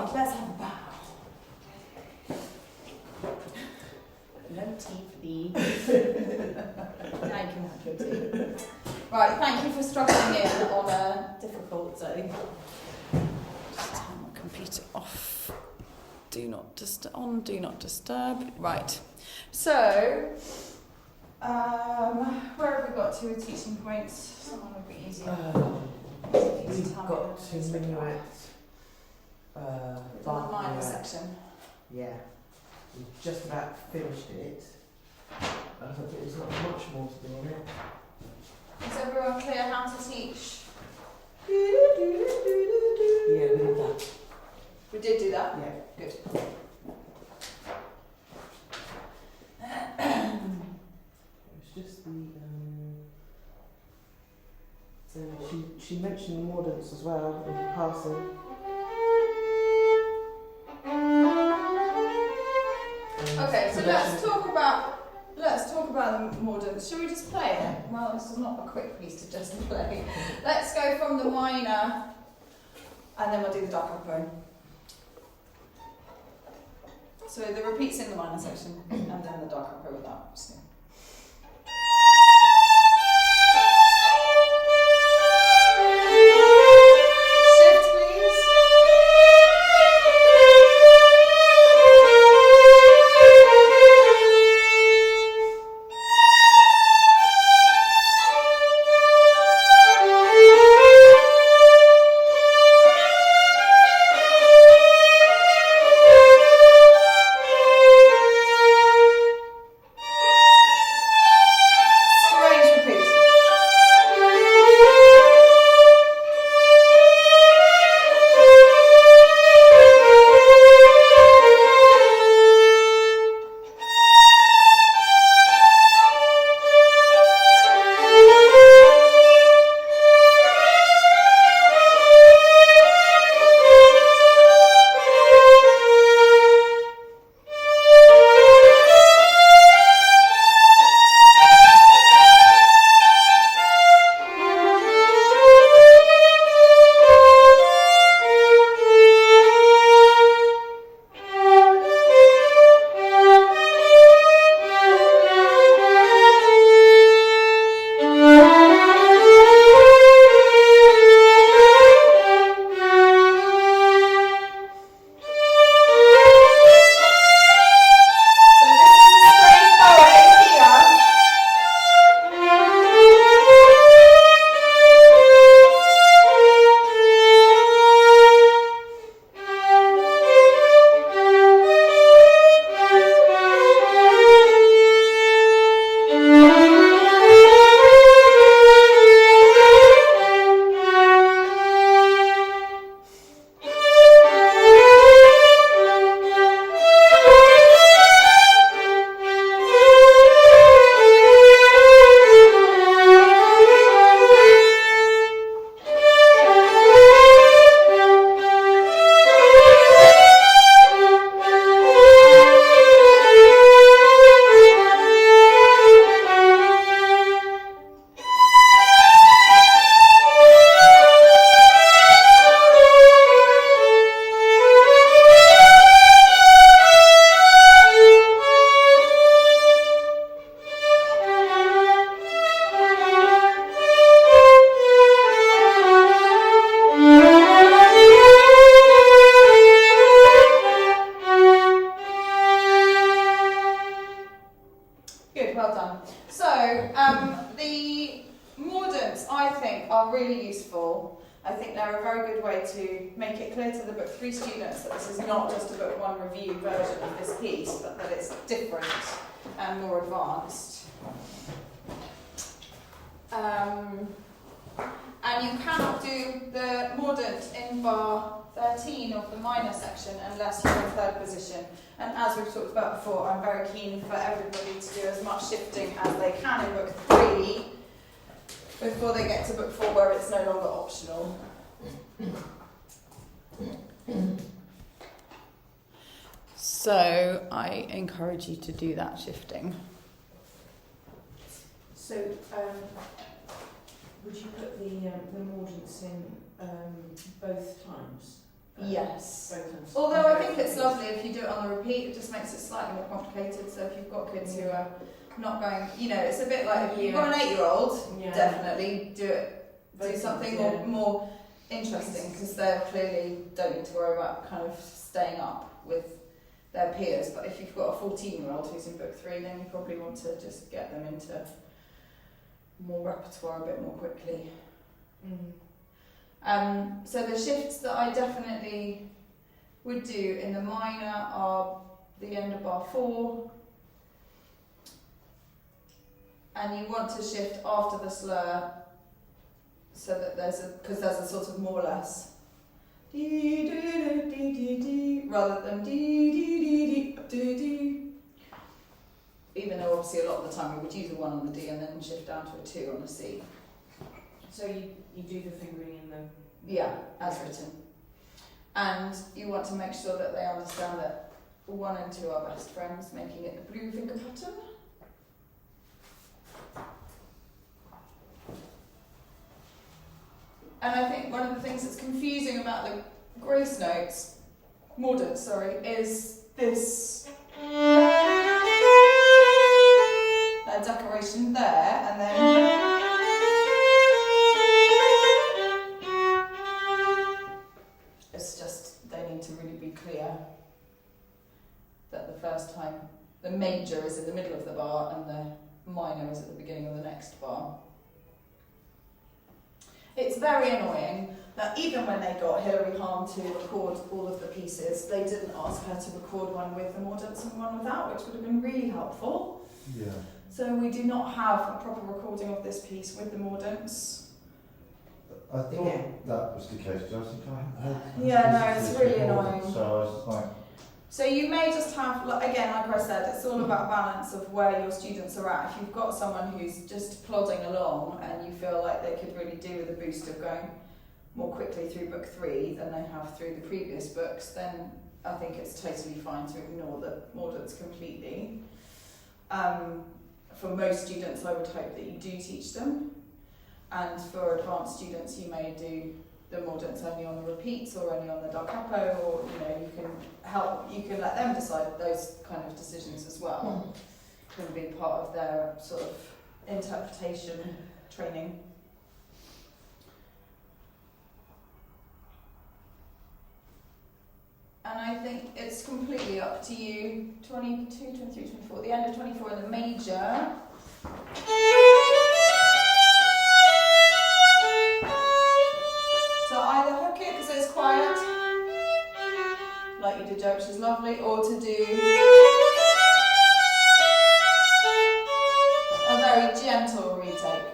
bow. Let's have a bow. No tea, please. Now you can have your tea. Right, thank you for struggling in on a difficult day. Just turn my computer off. Do not disturb. Do not disturb. Right. So, where have we got to with teaching points? Someone would be easier. We've got to Minuet. The minor section. Yeah. We've just about finished it. I think there's not much more to do on it. Is everyone clear how to teach? Yeah, we did that. We did do that? Yeah. Good. It's just the so she mentioned mordants as well in passing. Okay, so let's talk about the mordants. Should we just play it? Well, this is not a quick piece to just play. Let's go from the minor, and then we'll do the dark upper. So the repeats in the minor section, and then the dark upper without. So. The mordants, I think, are really useful. I think they're a very good way to make it clear to the Book 3 students that this is not just a Book 1 review version of this piece, but that it's different and more advanced. And you cannot do the mordant in bar 13 of the minor section unless you're in third position. And as we've talked about before, I'm very keen for everybody to do as much shifting as they can in Book 3 before they get to Book 4 where it's no longer optional. So I encourage you to do that shifting. So, would you put the mordants in both times? Yes. both ends. Although I think it's lovely if you do it on the repeat, it just makes it slightly more complicated. So if you've got kids who are not going, you know, it's a bit like if you've got an 8-year-old, definitely do it. Do something more interesting, because they clearly don't need to worry about kind of staying up with their peers. But if you've got a 14-year-old who's in book 3, then you probably want to just get them into more repertoire a bit more quickly. So the shifts that I definitely would do in the minor are the end of bar 4, and you want to shift after the slur, so that there's a sort of more or less dee dee dee dee dee rather than dee dee dee dee dee. Even though obviously a lot of the time we would use a 1 on the D and then shift down to a 2 on the C. So you do the fingering in them? Yeah, as written. And you want to make sure that they understand that 1 and 2 are best friends, making it the blue finger pattern. And I think one of the things that's confusing about the grace notes, mordents, is this decoration there, and then it's just, they need to really be clear that the first time the major is in the middle of the bar and the minor is at the beginning of the next bar. It's very annoying that even when they got Hilary Hahn to record all of the pieces, they didn't ask her to record one with the mordents and one without, which would have been really helpful. Yeah. So we do not have a proper recording of this piece with the mordents. I thought that was the case, because I think I hadn't heard. Yeah, no, it's really annoying. So I was just like. So you may just have, again, like I said, it's all about balance of where your students are at. If you've got someone who's just plodding along and you feel like they could really do with a boost of going more quickly through book 3 than they have through the previous books, then I think it's totally fine to ignore the mordents completely. For most students, I would hope that you do teach them. And for advanced students, you may do the mordents only on the repeats or only on the da capo, or you can let them decide those kind of decisions as well. Can be part of their sort of interpretation training. And I think it's completely up to you. 22, 23, 24, the end of 24 in the major. So either hook it because it's quiet, like you did Joe, which is lovely, or to do a very gentle retake.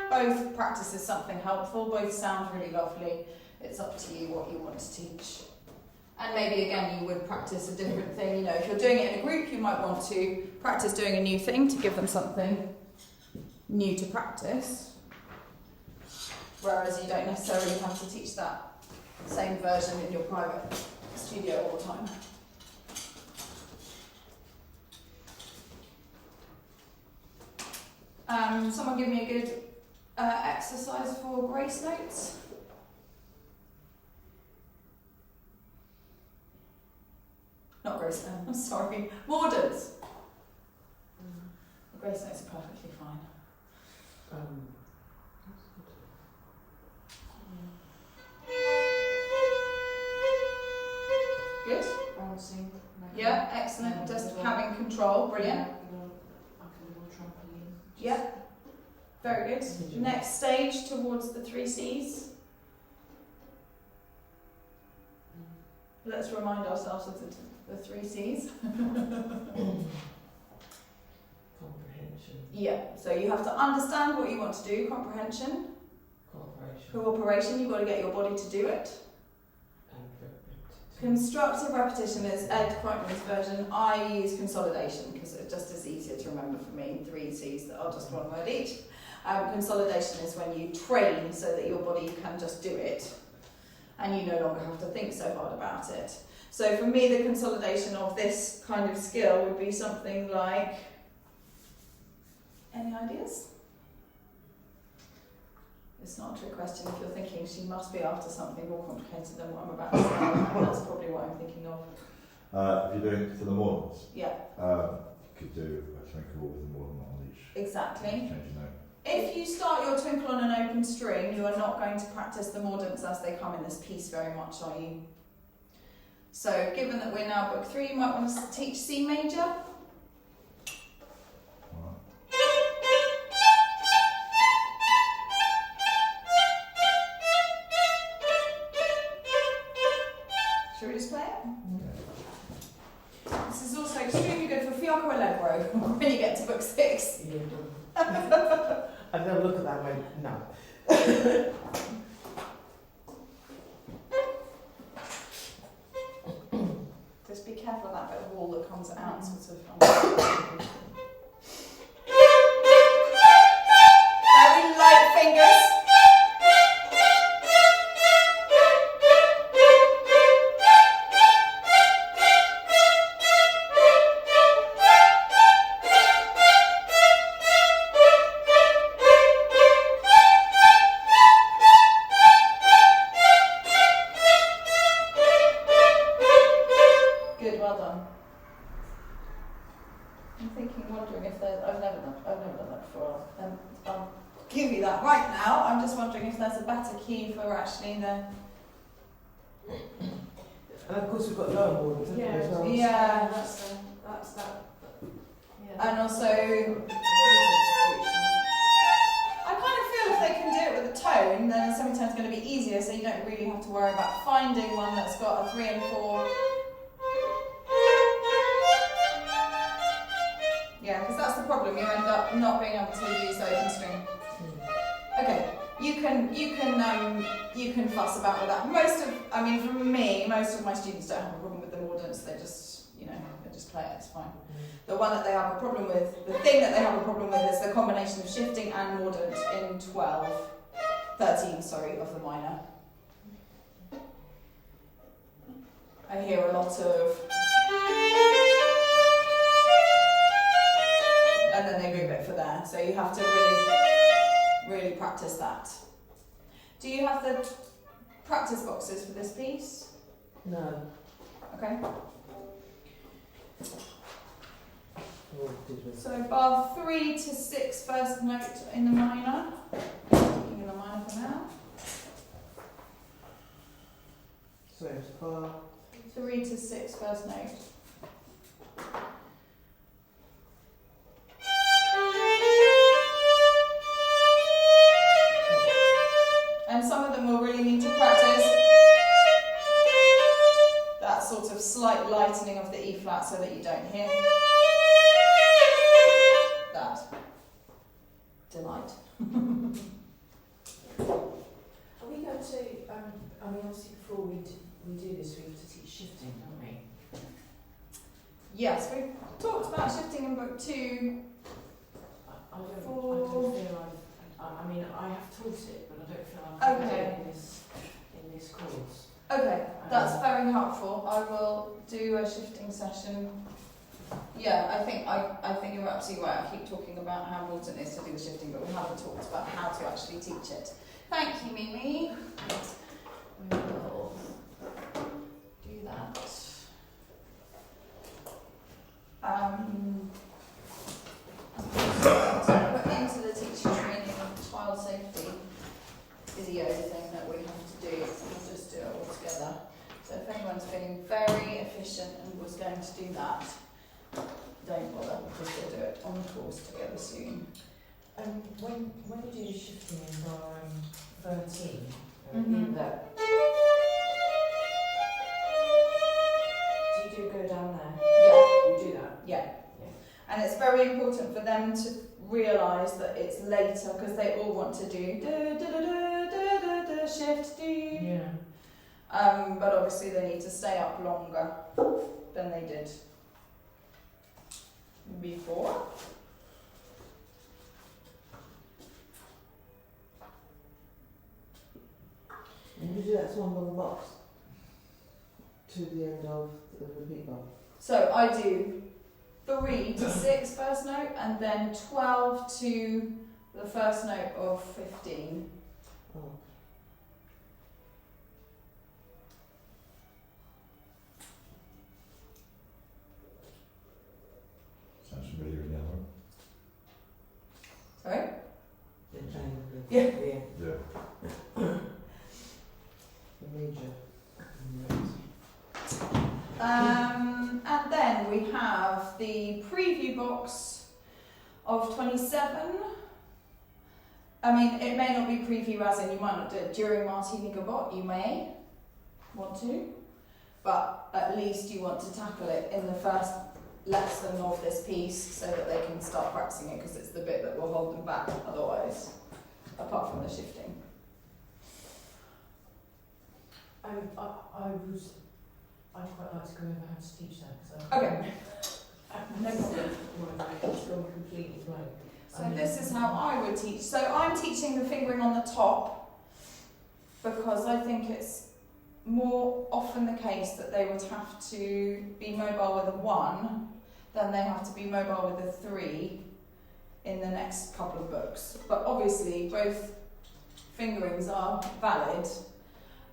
Both practices something helpful, both sound really lovely. It's up to you what you want to teach. And maybe again you would practice a different thing. You know, if you're doing it in a group, you might want to practice doing a new thing to give them something new to practice. Whereas you don't necessarily have to teach that same version in your private studio all the time. Someone give me a good exercise for grace notes. Not grace, I'm sorry, mordents. The grace notes are perfectly fine. Good. Bouncing. Yeah, excellent. Just having control, brilliant. Like a little trampoline. Yeah, very good. Next stage towards the 3 C's. Let's remind ourselves of the 3 C's. Comprehension. Yeah, so you have to understand what you want to do, comprehension. Cooperation, you've got to get your body to do it. Constructive repetition is Ed Crichton's version. I use consolidation because it just is easier to remember for me. 3 C's that are just one word each. Consolidation is when you train so that your body can just do it and you no longer have to think so hard about it. So for me, the consolidation of this kind of skill would be something like, any ideas? It's not a trick question if you're thinking she must be after something more complicated than what I'm about to say. And that's probably what I'm thinking of. If you're doing it for the mordants, Yeah, you could do a twinkle with a mordant on each. exactly. Change your note. If you start your twinkle on an open string, you are not going to practice the mordants as they come in this piece very much, are you? So, given that we're now book 3, you might want to teach C major. Alright. Shall we just play it? This is also extremely good for fiocco allegro when you get to book 6. Yeah, I've never looked at that way. No. Just be careful of that bit of wall that comes out sort of. Very light fingers. Good, well done. I'm thinking, wondering if there's. I've never done that before. I'll give you that right now. I'm just wondering if there's a better key for actually the. And of course we've got lower mordants, haven't we, as well? Yeah. That's that. Yeah. And also, I kind of feel if they can do it with a tone, then the semitone's going to be easier, so you don't really have to worry about finding one that's got a 3 and 4. Yeah, because that's the problem. You end up not being able to use the open string. Okay, you can fuss about with that. For me, most of my students don't have a problem with the mordants. They just, they just play it. It's fine. The one that they have a problem with, the thing that they have a problem with, is the combination of shifting and mordant in 13 of the minor. I hear a lot of. And then they move it for there. So you have to really practice that. Do you have the practice boxes for this piece? No. Okay. What did we? So bar 3 to 6 first note in the minor. Taking in the minor for now. So it's bar 3 to 6 first note. And some of them will really need to practice that sort of slight lightening of the E flat so that you don't hear that. Delight. Are we going to, obviously before we do this, we have to teach shifting, don't we? Yes, we've talked about shifting in book 2. I don't feel I have taught it, but I don't feel I'm Okay. in this course. Okay, that's very helpful. I will do a shifting session. Yeah, I think you're absolutely right. I keep talking about how important it is to do the shifting, but we haven't talked about how to actually teach it. Thank you, Mimi. We will do that. Put into the teacher training child safety video thing that we have to do. We'll just do it all together. So if anyone's feeling very efficient and was going to do that, don't bother, because we'll do it on the course together soon. When you do the shifting in bar 13, Mhm. in that, do you do go down there? Yeah, You do that? yeah. And it's very important for them to realise that it's later, because they all want to do shift do. Yeah. But obviously they need to stay up longer than they did before. And you do that one on the box to the end of the repeat bar. So I do 3 to 6 first note, and then 12 to the first note of 15. Oh. Sounds familiar in the other one. Sorry? Yeah. Yeah. The major. And then we have the preview box of 27. I mean, it may not be preview as in you might not do it during Martini Gavotte, you may want to, but at least you want to tackle it in the first lesson of this piece so that they can start practicing it, because it's the bit that will hold them back otherwise, apart from the shifting. I'd quite like to go over how to teach that. So Okay. No problem. It's gone completely blank. So this is how I would teach. So I'm teaching the fingering on the top because I think it's more often the case that they would have to be mobile with a 1 than they have to be mobile with a 3 in the next couple of books. But obviously both fingerings are valid,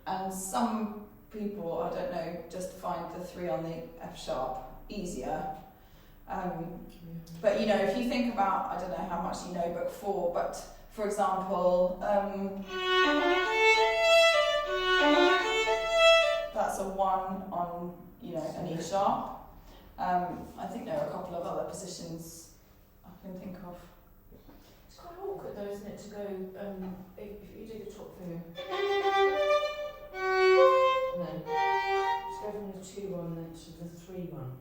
and some people, I don't know, just find the 3 on the F sharp easier. But you know, if you think about, I don't know how much you know book 4, but for example, that's a 1 on, you know, an E sharp. I think there are a couple of other positions I can think of. It's quite awkward though, isn't it, to go, if you do the top finger, and then just go from the 2 1 then to the 3 1.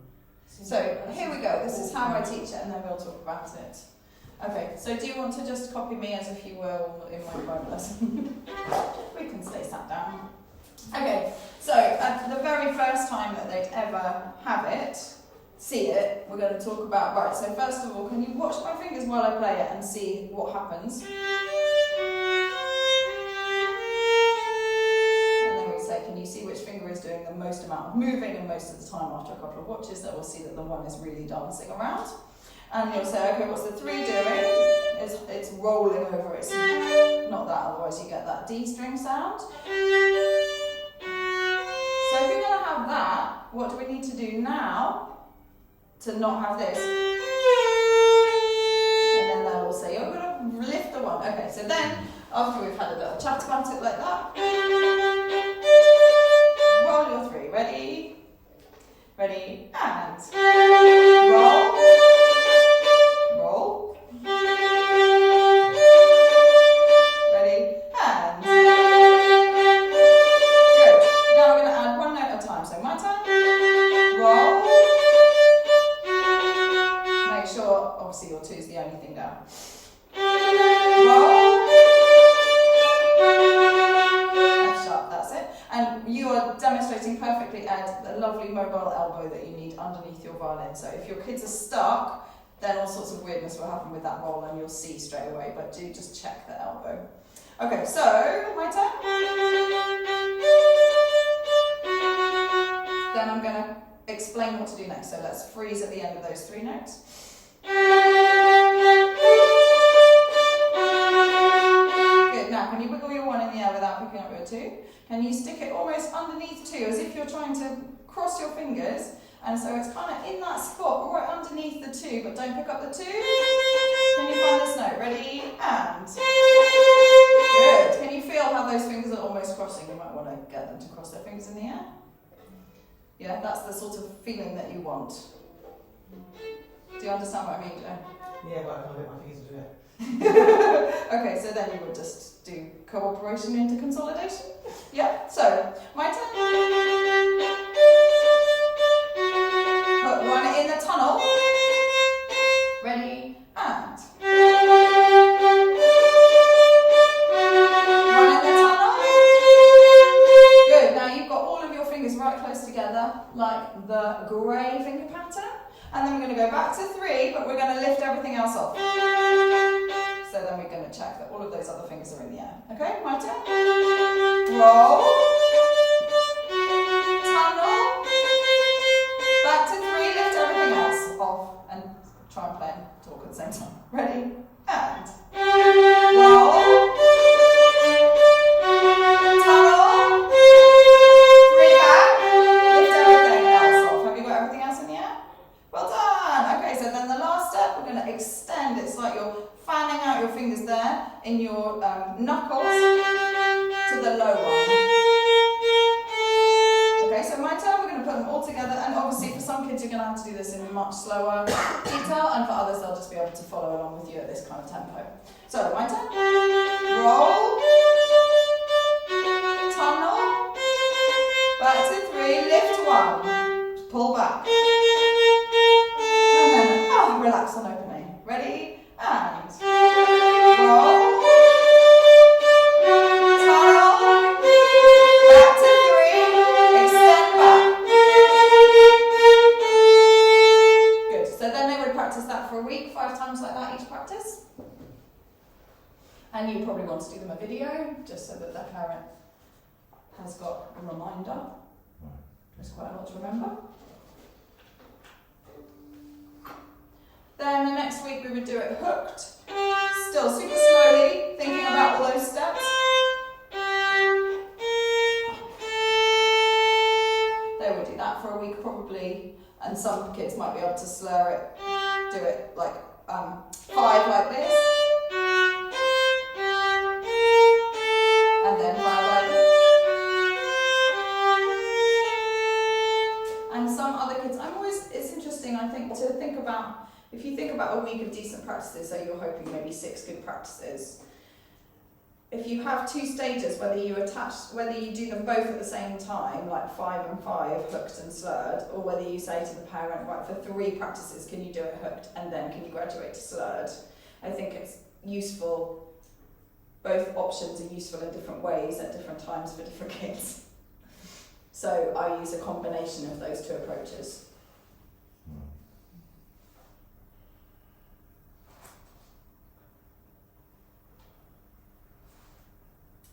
So here we go, this is how I teach it, and then we'll talk about it. Okay, so do you want to just copy me as if you were in my private lesson? We can stay sat down. Okay, so at the very first time that they'd ever have it, see it, we're going to talk about, right, so first of all, can you watch my fingers while I play it and see what happens? Can you see which finger is doing the most amount of moving, and most of the time after a couple of watches that we'll see that the 1 is really dancing around. And you'll say, okay, what's the 3 doing? It's rolling over, it's not that, otherwise you get that D string sound. So if you're going to have that, what do we need to do now to not have this? And then they'll all say, you're going to lift the 1. Okay, so then, after we've had a little chat about it like that, roll your 3. Ready? Ready? And roll. Roll. Ready? And good. Now we're going to add 1 note at a time. So my turn. Roll. Make sure, obviously your 2 is the only thing down. Roll. And you are demonstrating perfectly, Ed, the lovely mobile elbow that you need underneath your violin. So if your kids are stuck, then all sorts of weirdness will happen with that roll and you'll see straight away, but do just check the elbow. Okay, so my turn. Then I'm going to explain what to do next. So let's freeze at the end of those 3 notes. Good, now can you wiggle your 1 in the air without picking up your 2? Can you stick it almost underneath 2, as if you're trying to cross your fingers? And so it's kind of in that spot, right underneath the 2, but don't pick up the 2. Can you find this note? Ready? And. Good. Can you feel how those fingers are almost crossing? You might want to get them to cross their fingers in the air. Yeah, that's the sort of feeling that you want. Do you understand what I mean, Joe? Yeah, but I can't get my fingers to do it. Okay, so then you would just do cooperation into consolidation. Yeah, so my turn. Put 1 in the tunnel. Ready, and. 1 in the tunnel. Good, now you've got all of your fingers right close together, like the grey finger pattern. And then we're going to go back to 3, but we're going to lift everything else off. So then we're going to check that all of those other fingers are in the air. Okay, my turn. Roll. Tunnel. Back to 3, lift everything else off. And try and play and talk at the same time. Ready? And. Roll. knuckles to the low one. Okay, so my turn, we're going to put them all together, and obviously for some kids you're going to have to do this in much slower detail, and for others they'll just be able to follow along with you at this kind of tempo. So my turn. Roll. Tunnel. Back to 3. Lift 1. Pull back. And then relax on opening. Ready? And roll. Tunnel. Back to 3. Extend back. Good. So then they would practice that for a week, 5 times like that each practice. And you probably want to do them a video, just so that their parent has got a reminder. There's quite a lot to remember. Then the next week we would do it hooked. Still super slowly, thinking about all those steps. They would do that for a week probably, and some kids might be able to slur it, do it like 5 like this. And then 5 like this. And some other kids, it's interesting I think to think about, if you think about a week of decent practices, so you're hoping maybe 6 good practices, if you have 2 stages, whether you do them both at the same time, like 5 and 5, hooked and slurred, or whether you say to the parent, right, for 3 practices, can you do it hooked, and then can you graduate to slurred? I think it's useful. Both options are useful in different ways at different times for different kids. So I use a combination of those 2 approaches.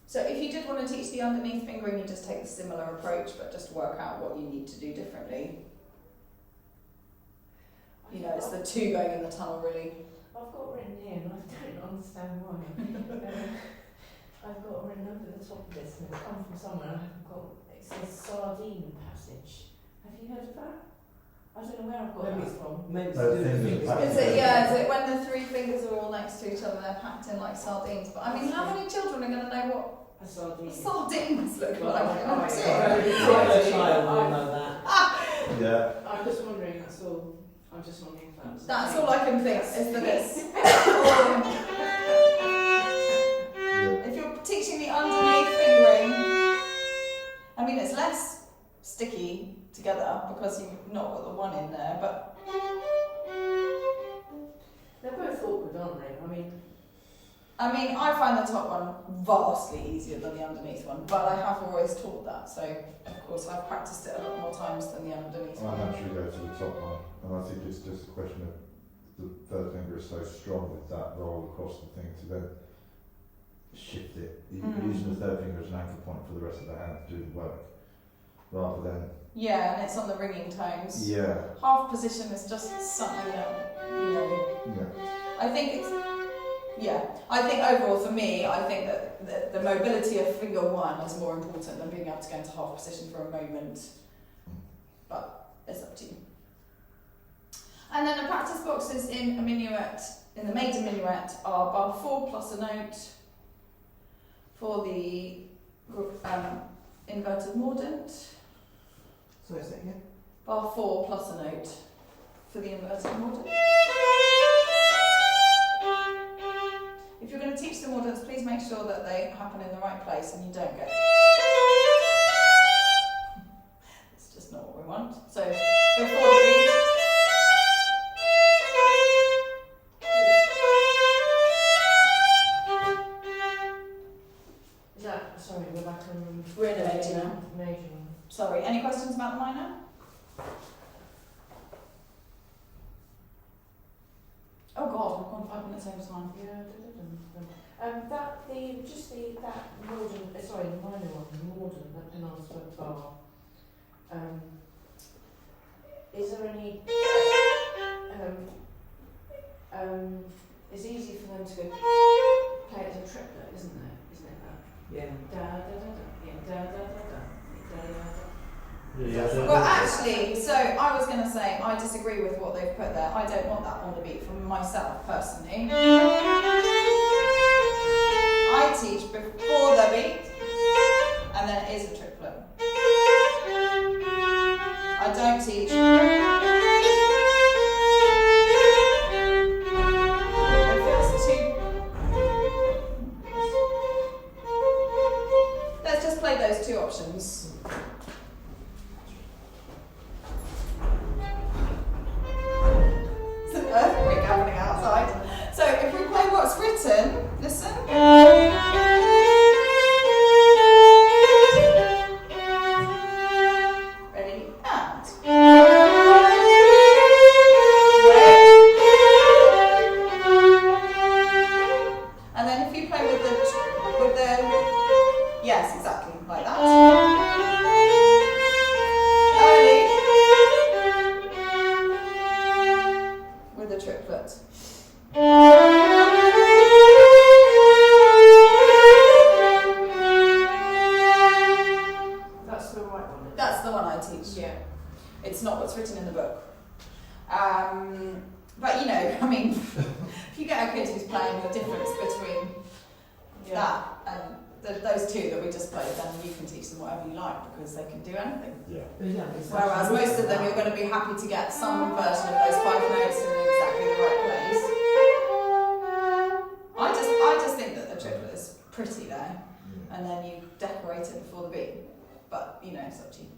So if you did want to teach the underneath fingering, you just take the similar approach, but just work out what you need to do differently. You know, it's the 2 going in the tunnel really. I've got written here, and I don't understand why. I've got written up at the top of this, and it's come from somewhere. It says sardine passage. Have you heard of that? I don't know where I've got that from. Maybe Is it when the 3 fingers are all next to each other, they're packed in like sardines? But I mean, how many children are going to know what a sardine sardines look well, like? Yeah. I'm just wondering, that's all. I'm just wondering if that's... That's all I can think, is that it's... If you're teaching the underneath fingering, I mean, it's less sticky together because you've not got the 1 in there, but... They're both awkward, aren't they? I mean, I find the top one vastly easier than the underneath one, but I have always taught that, so of course I've practiced it a lot more times than the underneath I one. naturally go to the top one, and I think it's just a question of the 3rd finger is so strong with that roll across the thing to then shift it. Using the 3rd finger as an anchor point for the rest of the hand to do the work, rather than... Yeah, and it's on the ringing tones. Yeah. Half position is just something that, you know... Yeah. I think it's... Yeah, I think overall for me, I think that the mobility of finger 1 is more important than being able to go into half position for a moment. But it's up to you. And then the practice boxes in a minuet, in the maiden minuet, are bar 4 plus a note for the inverted mordant. So is that again? Bar 4 plus a note for the inverted mordant. If you're going to teach the mordants, please make sure that they happen in the right place and you don't get... It's just not what we want. So, before the beat... Is that... Sorry, we're back on... We're in a major now. Major. Sorry, any questions about the minor? Oh God, we've gone 5 minutes over time. Yeah, that mordant, sorry, the minor one, the mordant, that penultimate bar. Is there any? It's easy for them to go play it as a triplet, isn't it? Isn't it that? Yeah. Da da da da. Yeah, da da da da. Da da da. Well, actually, so I was going to say I disagree with what they've put there. I don't want that on the beat for myself personally. I I teach before the beat, and then it is a triplet. I don't teach. It feels too. Let's just play those two options. It's an earthquake happening outside. So if we play what's written, listen. Ready? And. And then if you play with the yes, exactly like that. Early with a triplet. That's the right one. That's the one I teach. Yeah. It's not what's written in the book. But you know, I mean, if you get a kid who's playing the difference between that and those two that we just played, then you can teach them whatever you like because they can do anything. Yeah. Whereas most of them, you're going to be happy to get some version of those 5 notes in exactly the right place. I just think that the triplet is pretty there, and then you decorate it before the beat. But you know, it's up to you.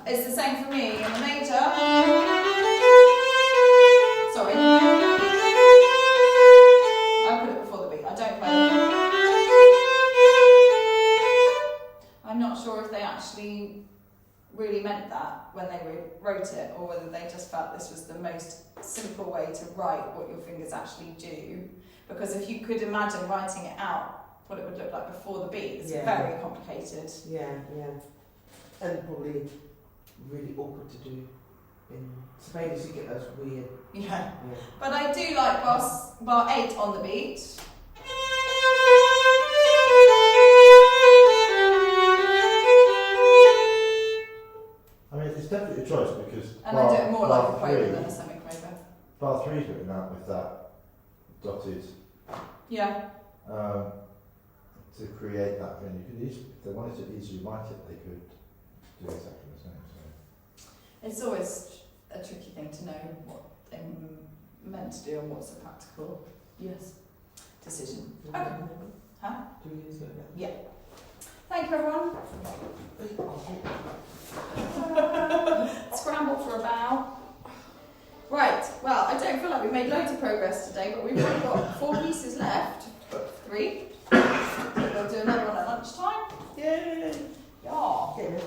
It's the same for me in the major. Sorry. I put it before the beat. I don't play it. I'm not sure if they actually really meant that when they wrote it, or whether they just felt this was the most simple way to write what your fingers actually do. Because if you could imagine writing it out, what it would look like before the beat, it's very complicated. Yeah. And probably really awkward to do in Spain, as you get those weird. Yeah. But I do like bar 8 on the beat. I mean, it's definitely a choice because. And I do it more like a quaver than a semi-quaver. Bar 3 is written out with that dotted. Yeah. To create that, I mean, you could easily, if they wanted to easily write it, they could do exactly the same. So. It's always a tricky thing to know what they meant to do and what's a practical decision. Okay. Huh? 2 years ago. Yeah. Thank you, everyone. Scramble for a bow. Right, well, I don't feel like we've made loads of progress today, but we've only got 4 pieces left, but 3. So we'll do another one at lunchtime. Yay! Yeah. Yeah.